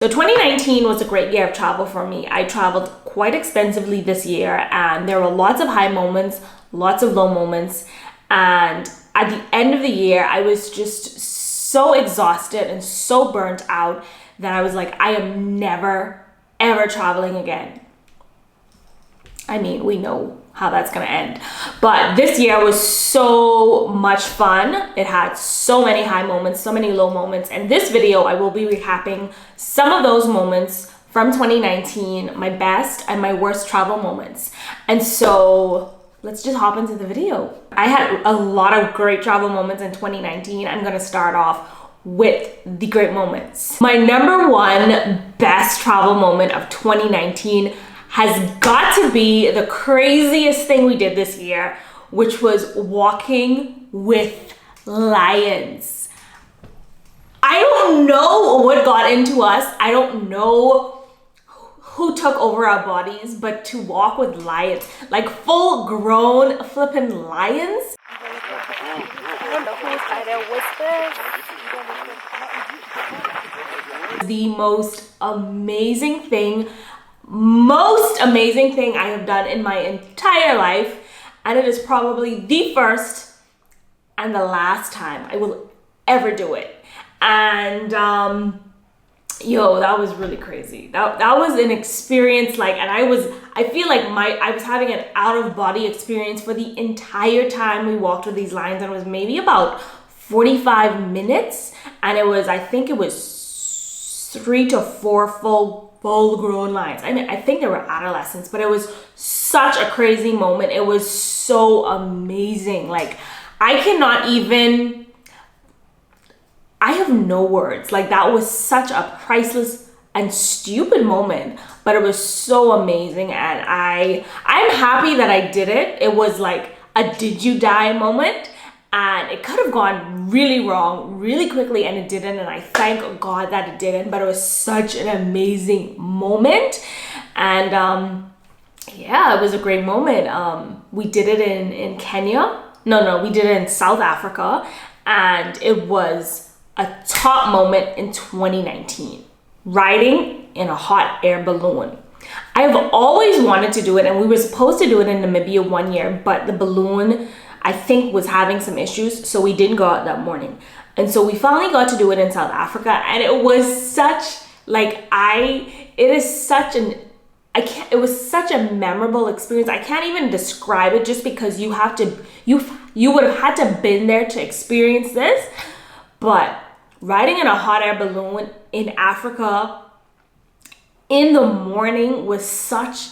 So 2019 was a great year of travel for me. I traveled quite extensively this year, and there were lots of high moments, lots of low moments. And at the end of the year, I was just so exhausted and so burnt out that I was like, I am never, ever traveling again. I mean, we know how that's gonna end. But this year was so much fun. It had so many high moments, so many low moments. And this video, I will be recapping some of those moments from 2019, my best and my worst travel moments. And so let's just hop into the video. I had a lot of great travel moments in 2019. I'm gonna start off with the great moments. My number one best travel moment of 2019 has got to be the craziest thing we did this year, which was walking with lions. I don't know what got into us. I don't know who took over our bodies, but to walk with lions, like full grown flippin' lions. The most amazing thing I have done in my entire life, and it is probably the first and the last time I will ever do it. And yo, that was really crazy. That was an experience, like, and I feel like I was having an out-of-body experience for the entire time we walked with these lions, and it was maybe about 45 minutes, and I think it was 3 to 4 full-grown lions. I mean, I think they were adolescents, but it was such a crazy moment. It was so amazing. Like, I have no words. Like, that was such a priceless and stupid moment, but it was so amazing. And I'm happy that I did it. It was like a did you die moment, and it could have gone really wrong really quickly, and it didn't, and I thank God that it didn't. But it was such an amazing moment, and yeah, it was a great moment. We did it in Kenya. No, we did it in South Africa, and it was a top moment in 2019, riding in a hot air balloon. I have always wanted to do it, and we were supposed to do it in Namibia one year, but the balloon, I think, was having some issues, so we didn't go out that morning. And so we finally got to do it in South Africa, and it was such, it was such a memorable experience. I can't even describe it, just because you would have had to been there to experience this. But riding in a hot air balloon in Africa in the morning was such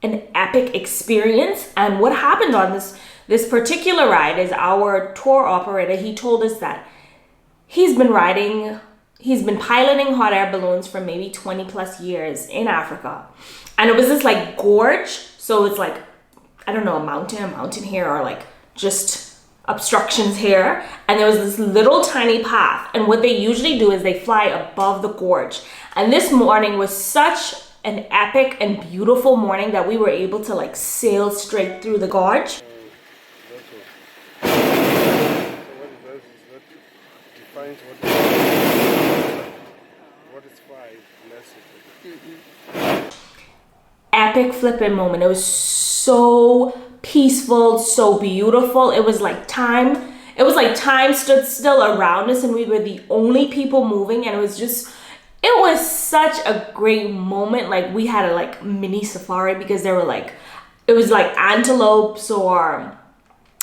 an epic experience. And what happened on this particular ride is our tour operator, he told us that he's been piloting hot air balloons for maybe 20 plus years in Africa. And it was this like gorge. So it's like, I don't know, a mountain here, or like just obstructions here. And there was this little tiny path. And what they usually do is they fly above the gorge. And this morning was such an epic and beautiful morning that we were able to like sail straight through the gorge. Epic flipping moment. It was so peaceful, so beautiful. It was like time stood still around us, and we were the only people moving, and it was such a great moment. Like, we had a like mini safari, because it was like antelopes, or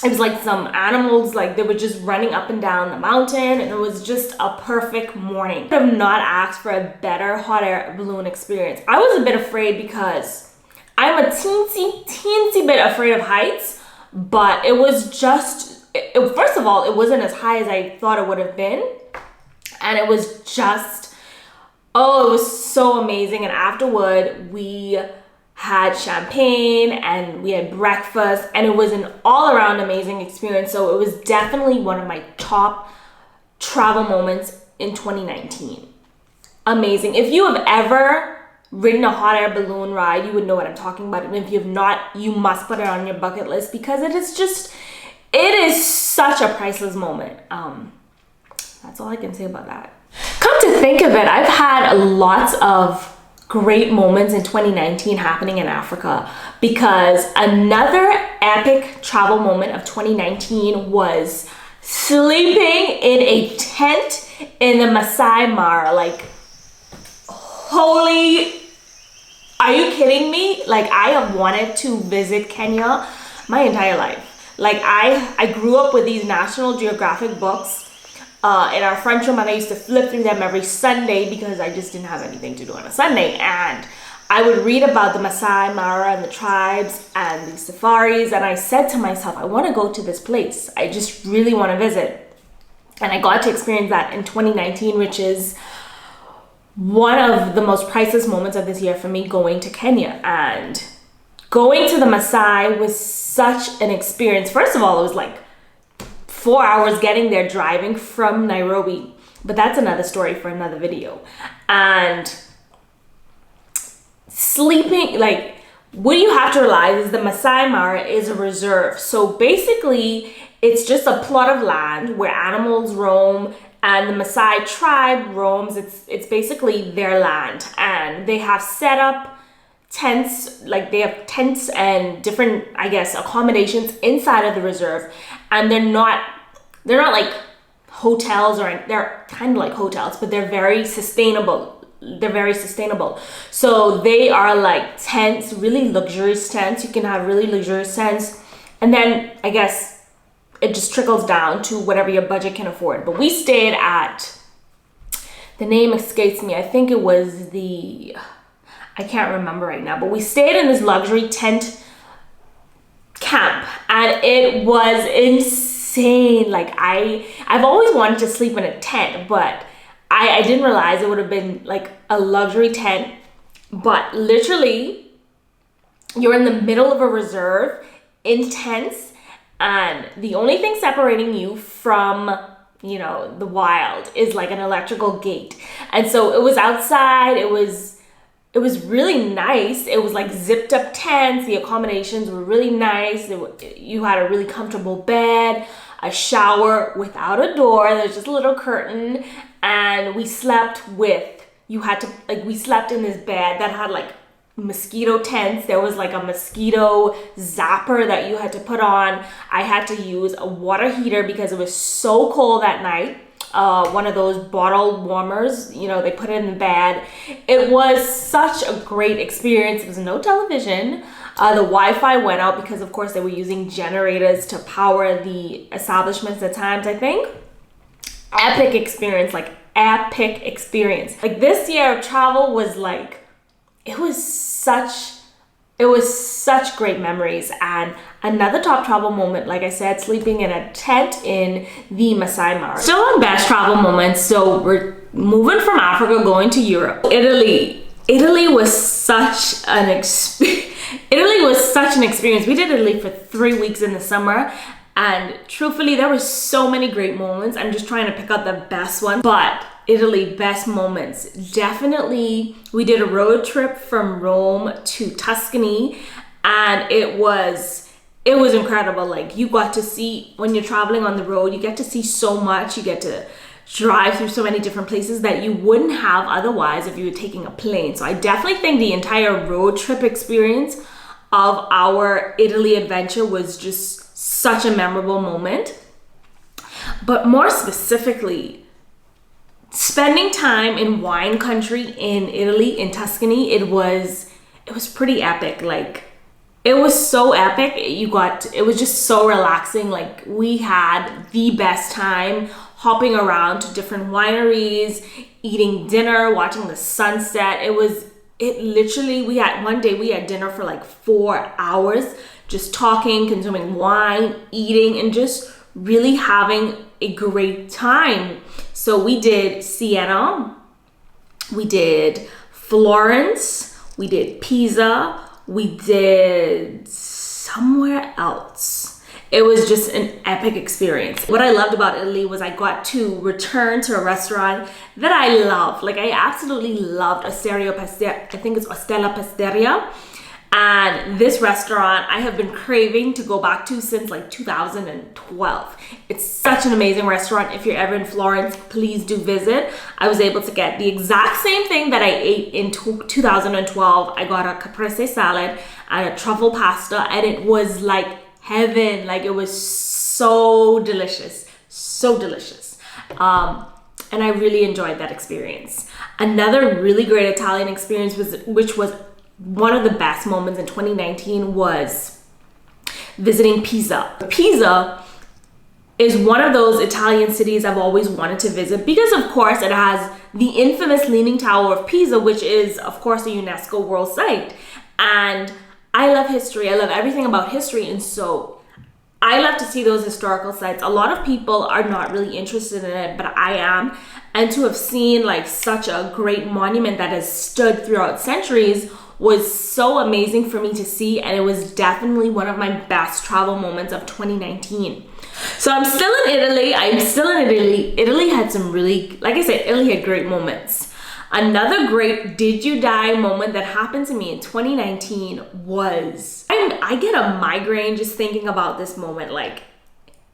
it was like some animals, like they were just running up and down the mountain, and it was just a perfect morning. I have not asked for a better hot air balloon experience. I was a bit afraid because I'm a teensy bit afraid of heights, but it was first of all, it wasn't as high as I thought it would have been, and it was just, it was so amazing. And afterward, we had champagne and we had breakfast, and it was an all-around amazing experience. So it was definitely one of my top travel moments in 2019. Amazing. If you have ever ridden a hot air balloon ride, you would know what I'm talking about. And if you have not, you must put it on your bucket list, because it is such a priceless moment. That's all I can say about that. Come to think of it, I've had lots of great moments in 2019 happening in Africa, because another epic travel moment of 2019 was sleeping in a tent in the Maasai Mara. Like, holy, are you kidding me? Like, I have wanted to visit Kenya my entire life. Like, I grew up with these National Geographic books in our French room, and I used to flip through them every Sunday because I just didn't have anything to do on a Sunday. And I would read about the Maasai Mara and the tribes and the safaris, and I said to myself, I want to go to this place. I just really want to visit. And I got to experience that in 2019, which is one of the most priceless moments of this year for me, going to Kenya. And going to the Maasai was such an experience. First of all, it was like 4 hours getting there driving from Nairobi, but that's another story for another video. And sleeping, like, what you have to realize is the Maasai Mara is a reserve. So basically, it's just a plot of land where animals roam, and the Maasai tribe roams. It's basically their land, and they have set up tents, like they have tents and different, I guess, accommodations inside of the reserve, and they're not like hotels, or they're kind of like hotels, but they're very sustainable. So they are like tents, really luxurious tents. You can have really luxurious tents, and then I guess it just trickles down to whatever your budget can afford. But we stayed at, the name escapes me, I think it was I can't remember right now, but we stayed in this luxury tent camp, and it was insane. Like, I've always wanted to sleep in a tent, but I didn't realize it would have been like a luxury tent. But literally, you're in the middle of a reserve in tents, and the only thing separating you from, you know, the wild is like an electrical gate. And so it was outside. It was really nice. It was like zipped up tents. The accommodations were really nice. You had a really comfortable bed, a shower without a door. There's just a little curtain. And we slept we slept in this bed that had like mosquito tents. There was like a mosquito zapper that you had to put on. I had to use a water heater because it was so cold that night. One of those bottle warmers, you know, they put it in the bed. It was such a great experience. There was no television. The Wi-Fi went out because, of course, they were using generators to power the establishments at times, I think. Epic experience, like epic experience. Like, this year of travel was like, it was such great memories. And another top travel moment, like I said, sleeping in a tent in the Maasai Mara. Still on best travel moments, so we're moving from Africa, going to Europe. Italy was such an experience. We did Italy for 3 weeks in the summer, and truthfully, there were so many great moments. I'm just trying to pick out the best one. But Italy, best moments. Definitely, we did a road trip from Rome to Tuscany, and it was incredible. Like, you got to see, when you're traveling on the road, you get to see so much. You get to drive through so many different places that you wouldn't have otherwise if you were taking a plane. So I definitely think the entire road trip experience of our Italy adventure was just such a memorable moment. But more specifically, spending time in wine country in Italy, in Tuscany, it was pretty epic. Like, it was so epic. It was just so relaxing. Like, we had the best time hopping around to different wineries, eating dinner, watching the sunset. One day we had dinner for like 4 hours, just talking, consuming wine, eating, and just really having a great time. So we did Siena, we did Florence, we did Pisa, we did somewhere else. It was just an epic experience. What I loved about Italy was I got to return to a restaurant that I love. Like, I absolutely loved Osteria Pasteria. I think it's Ostella Pasteria. And this restaurant I have been craving to go back to since like 2012. It's such an amazing restaurant. If you're ever in Florence, please do visit. I was able to get the exact same thing that I ate in 2012. I got a caprese salad and a truffle pasta, and it was like heaven. Like, it was so delicious, so delicious. And I really enjoyed that experience. Another really great Italian experience which was one of the best moments in 2019, was visiting Pisa. Pisa is one of those Italian cities I've always wanted to visit because, of course, it has the infamous Leaning Tower of Pisa, which is, of course, a UNESCO World Site. And I love history. I love everything about history. And so I love to see those historical sites. A lot of people are not really interested in it, but I am. And to have seen like such a great monument that has stood throughout centuries was so amazing for me to see, and it was definitely one of my best travel moments of 2019. So I'm still in Italy. Italy had some really, like I said, Italy had great moments. Another great did you die moment that happened to me in 2019 was, I get a migraine just thinking about this moment. Like,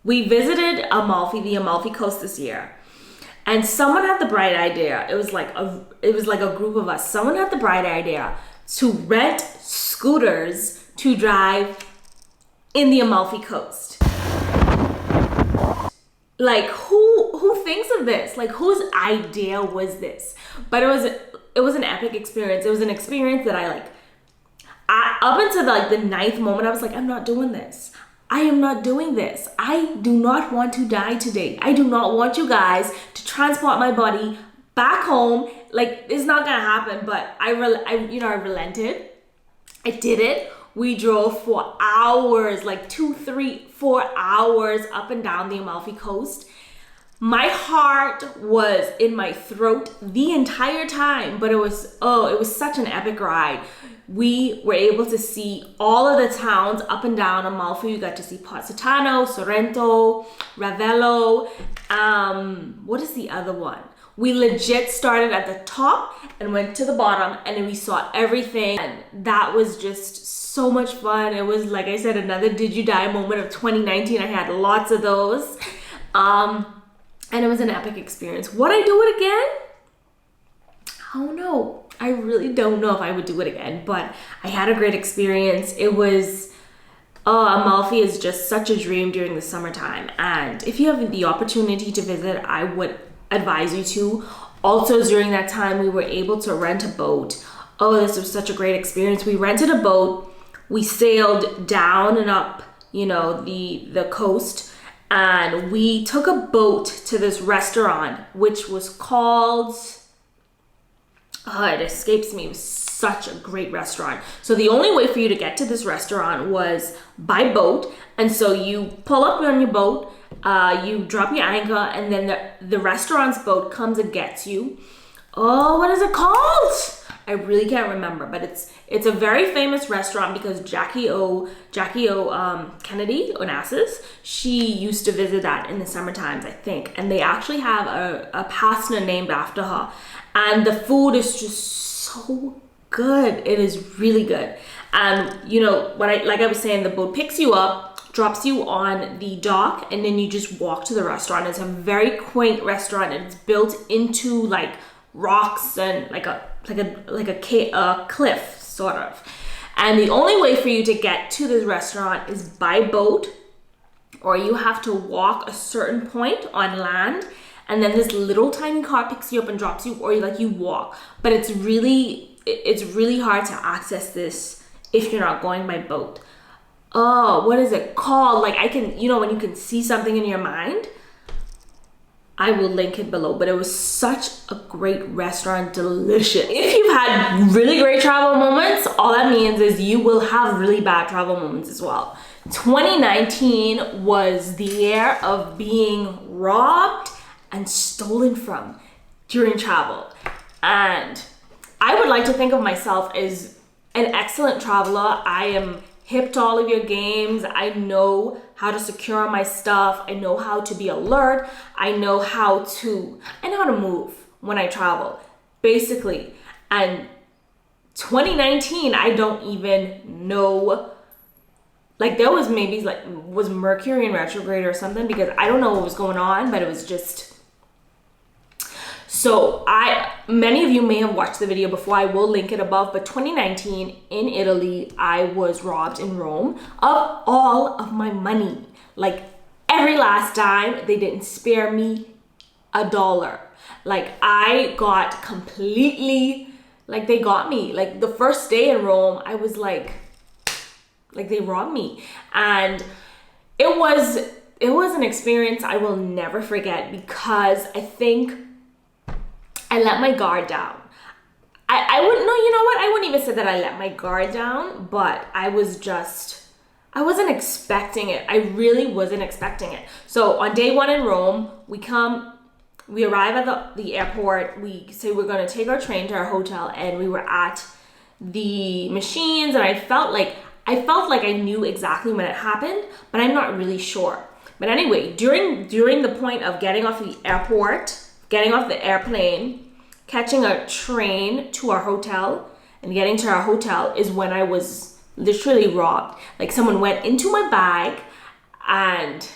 we visited the Amalfi Coast this year, and someone had the bright idea. It was like a group of us. Someone had the bright idea to rent scooters to drive in the Amalfi Coast. Like, who thinks of this? Like, whose idea was this? But it was an epic experience. It was an experience that up until like the 9th moment, I was like, I'm not doing this. I am not doing this. I do not want to die today. I do not want you guys to transport my body back home. Like, it's not gonna happen. But I relented. I did it. We drove for hours, like 2, 3, 4 hours up and down the Amalfi Coast. My heart was in my throat the entire time, but it was such an epic ride. We were able to see all of the towns up and down Amalfi. We got to see Positano, Sorrento, Ravello. What is the other one? We legit started at the top and went to the bottom, and then we saw everything. And that was just so much fun. It was, like I said, another did you die moment of 2019. I had lots of those. And it was an epic experience. Would I do it again? I don't know. I really don't know if I would do it again, but I had a great experience. It was, Amalfi is just such a dream during the summertime. And if you have the opportunity to visit, I would advise you to. Also, during that time, we were able to rent a boat. Oh, this was such a great experience. We rented a boat. We sailed down and up, the coast. And we took a boat to this restaurant, which was called, it escapes me. It was such a great restaurant. So the only way for you to get to this restaurant was by boat. And so you pull up on your boat, you drop your anchor, and then the restaurant's boat comes and gets you. Oh, what is it called? I really can't remember, but it's a very famous restaurant because Jackie O Kennedy Onassis, she used to visit that in the summer times, I think, and they actually have a pasta named after her, and the food is just so good. It is really good. And like I was saying, the boat picks you up, drops you on the dock, and then you just walk to the restaurant. It's a very quaint restaurant, and it's built into like rocks and like a cliff sort of. And the only way for you to get to this restaurant is by boat, or you have to walk a certain point on land, and then this little tiny car picks you up and drops you, or you walk. But it's really hard to access this if you're not going by boat. Oh, what is it called? Like, I can, when you can see something in your mind, I will link it below, but it was such a great restaurant, delicious. If you've had really great travel moments, all that means is you will have really bad travel moments as well. 2019 was the year of being robbed and stolen from during travel. And I would like to think of myself as an excellent traveler. I am hip to all of your games. I know how to secure my stuff. I know how to be alert. I know how to move when I travel, basically. And 2019, I don't even know. Like there was maybe like, was Mercury in retrograde or something, because I don't know what was going on, but it was just, so many of you may have watched the video before, I will link it above, but 2019 in Italy, I was robbed in Rome of all of my money. Like every last dime, they didn't spare me a dollar. Like I got completely, like they got me. Like the first day in Rome, I was like they robbed me. And it was an experience I will never forget, because I think I let my guard down. I wouldn't know, you know what? I wouldn't even say that I let my guard down, but I wasn't expecting it. I really wasn't expecting it. So on day one in Rome, we arrive at the airport. We say we're going to take our train to our hotel, and we were at the machines, and I felt like I knew exactly when it happened, but I'm not really sure. But anyway, during the point of getting off the airport, getting off the airplane, catching a train to our hotel, and getting to our hotel is when I was literally robbed. Like someone went into my bag and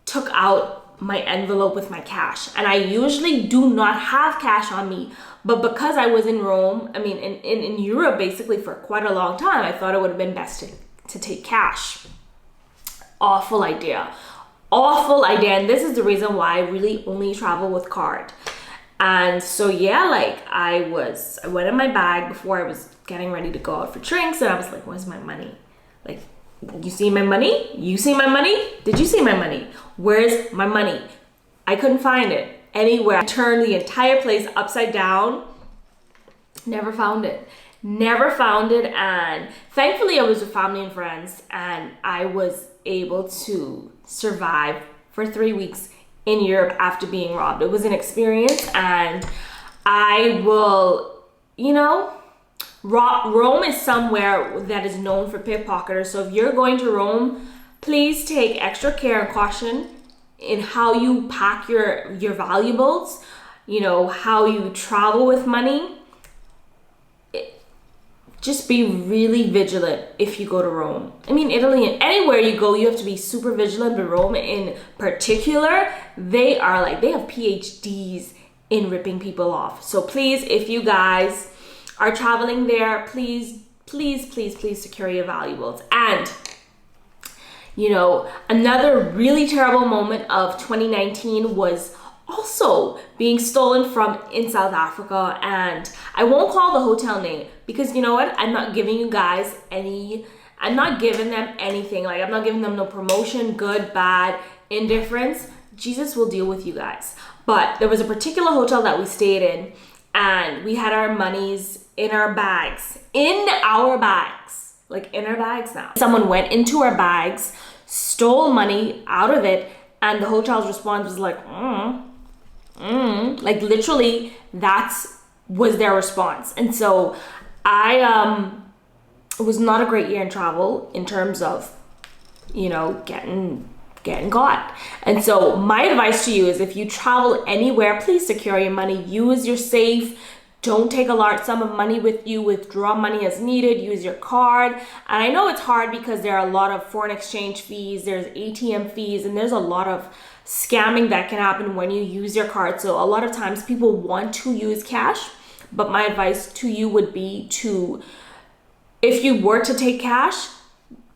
took out my envelope with my cash. And I usually do not have cash on me, but because I was in Rome, I mean in Europe basically for quite a long time, I thought it would have been best to take cash. Awful idea. And this is the reason why I really only travel with card. And so yeah, like I went in my bag before I was getting ready to go out for drinks, and I was like, where's my money? Like, you see my money? You see my money? Did you see my money? Where's my money? I couldn't find it anywhere. I turned the entire place upside down. Never found it. And thankfully I was with family and friends, and I was able to survive for 3 weeks in Europe after being robbed. It was an experience, and I will, Rome is somewhere that is known for pickpocketers. So if you're going to Rome, please take extra care and caution in how you pack your valuables, how you travel with money. Just be really vigilant if you go to Rome. I mean, Italy and anywhere you go, you have to be super vigilant, but Rome in particular, they have PhDs in ripping people off. So please, if you guys are traveling there, please secure your valuables. And another really terrible moment of 2019 was also being stolen from in South Africa. And I won't call the hotel name, because you know what? I'm not giving you guys I'm not giving them anything. Like, I'm not giving them no promotion, good, bad, indifference. Jesus will deal with you guys. But there was a particular hotel that we stayed in, and we had our monies in our bags. Like in our bags now. Someone went into our bags, stole money out of it, and the hotel's response was like, like literally was their response. And so it was not a great year in travel in terms of, getting got. And so my advice to you is, if you travel anywhere, please secure your money, use your safe. Don't take a large sum of money with you. Withdraw money as needed. Use your card. And I know it's hard because there are a lot of foreign exchange fees, there's ATM fees, and there's a lot of scamming that can happen when you use your card. So a lot of times people want to use cash, but my advice to you would be to, if you were to take cash,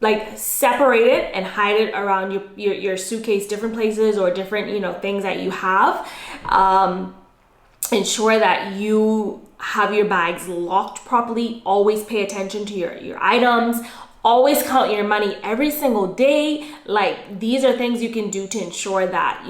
like separate it and hide it around your suitcase, different places, or different, things that you have. Ensure that you have your bags locked properly. Always pay attention to your items. Always count your money every single day. Like, these are things you can do to ensure that,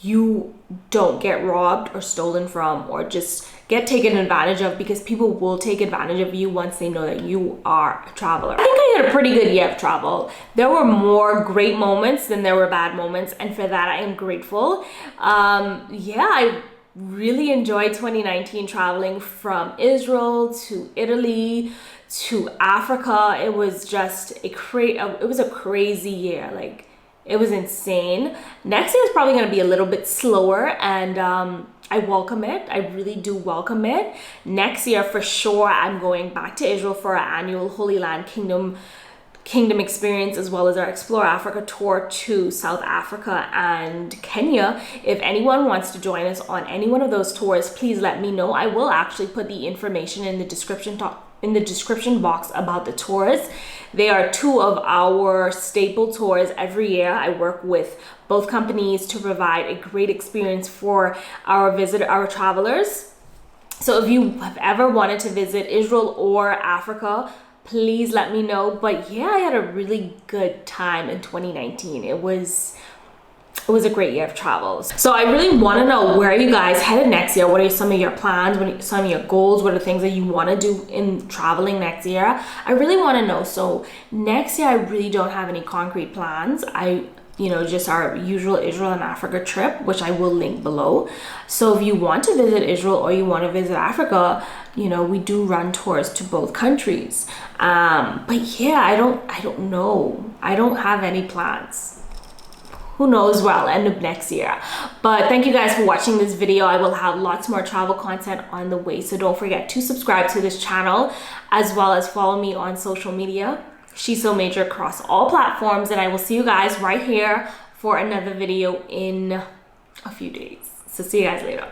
you don't get robbed or stolen from, or just get taken advantage of, because people will take advantage of you once they know that you are a traveler. I think I had a pretty good year of travel. There were more great moments than there were bad moments, and for that I am grateful. I really enjoyed 2019 traveling from Israel to Italy to Africa. It was just it was a crazy year. Like, it was insane. Next year is probably going to be a little bit slower, and I welcome it. I really do welcome it. Next year, for sure, I'm going back to Israel for our annual Holy Land Kingdom experience, as well as our Explore Africa tour to South Africa and Kenya. If anyone wants to join us on any one of those tours, please let me know. I will actually put the information in the description box about the tours. They are two of our staple tours every year. I work with both companies to provide a great experience for our travelers. So if you have ever wanted to visit Israel or Africa, please let me know. But yeah, I had a really good time in 2019. It was a great year of travels. So I really want to know, where are you guys headed next year? What are some of your plans? What are some of your goals? What are things that you want to do in traveling next year? I really want to know. So next year, I really don't have any concrete plans. Just our usual Israel and Africa trip, which I will link below. So if you want to visit Israel or you want to visit Africa, we do run tours to both countries. But yeah, I don't know. I don't have any plans. Who knows where I'll end up next year. But thank you guys for watching this video. I will have lots more travel content on the way. So don't forget to subscribe to this channel, as well as follow me on social media, SHESOMAJOR, across all platforms. And I will see you guys right here for another video in a few days. So see you guys later.